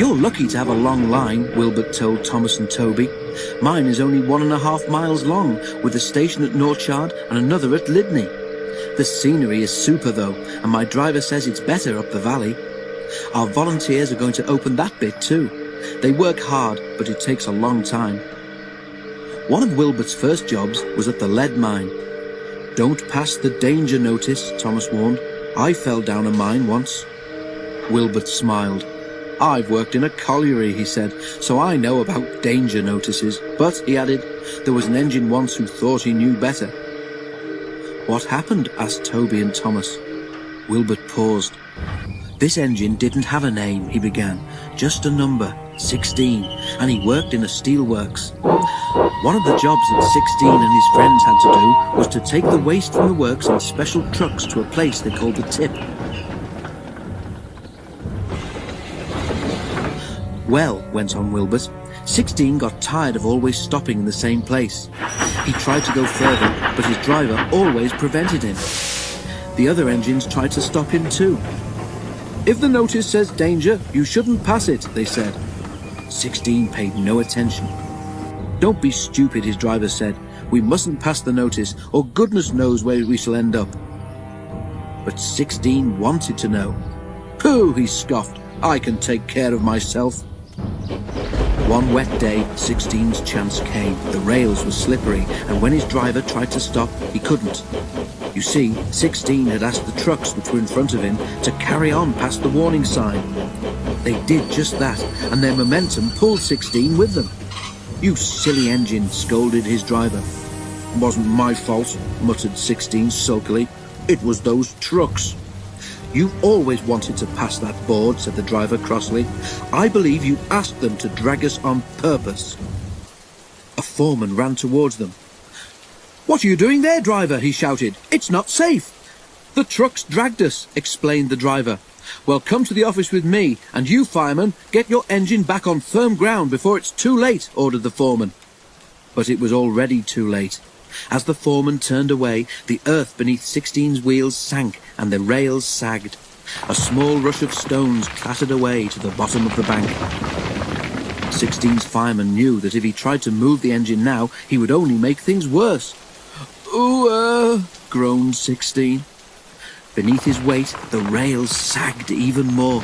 "You're lucky to have a long line," Wilbert told Thomas and Toby. "Mine is only 1.5 miles long, with a station at Norchard and another at Lydney. The scenery is super though, and my driver says it's better up the valley. Our volunteers are going to open that bit too. They work hard, but it takes a long time." One of Wilbert's first jobs was at the lead mine. "Don't pass the danger notice," Thomas warned. "I fell down a mine once." Wilbert smiled. "I've worked in a colliery," he said, "so I know about danger notices. But," he added, "there was an engine once who thought he knew better." "What happened?" asked Toby and Thomas. Wilbert paused. "This engine didn't have a name," he began, "just a number, 16, and he worked in a steelworks. One of the jobs that 16 and his friends had to do was to take the waste from the works in special trucks to a place they called the tip. Well," went on Wilbert, 16 got tired of always stopping in the same place. He tried to go further, but his driver always prevented him. The other engines tried to stop him too. "If the notice says danger, you shouldn't pass it," they said. 16 paid no attention. "Don't be stupid," his driver said. "We mustn't pass the notice, or goodness knows where we shall end up." But 16 wanted to know. "Pooh," he scoffed, "I can take care of myself." One wet day, 16's chance came. The rails were slippery, and when his driver tried to stop, he couldn't. You see, 16 had asked the trucks which were in front of him to carry on past the warning sign. They did just that, and their momentum pulled 16 with them. "You silly engine," scolded his driver. "Wasn't my fault," muttered 16 sulkily. "It was those trucks." "You've always wanted to pass that board," said the driver crossly. "I believe you asked them to drag us on purpose." A foreman ran towards them. "What are you doing there, driver?" he shouted. "It's not safe." "The trucks dragged us," explained the driver. "Well, come to the office with me, and you, fireman, get your engine back on firm ground before it's too late," ordered the foreman. But it was already too late. As the foreman turned away, the earth beneath 16's wheels sank and the rails sagged. A small rush of stones clattered away to the bottom of the bank. 16's fireman knew that if he tried to move the engine now, he would only make things worse. "Ooh, groaned 16. Beneath his weight, the rails sagged even more.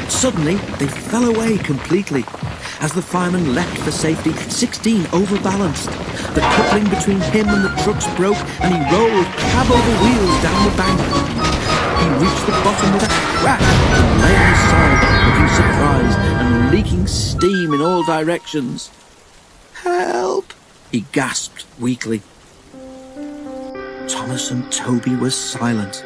Suddenly, they fell away completely. As the fireman leapt for safety, 16 overbalanced. The coupling between him and the trucks broke, and he rolled cab over wheels down the bank. He reached the bottom with a crash and lay on his side, looking surprised and leaking steam in all directions. "Help!" he gasped weakly. Thomas and Toby were silent.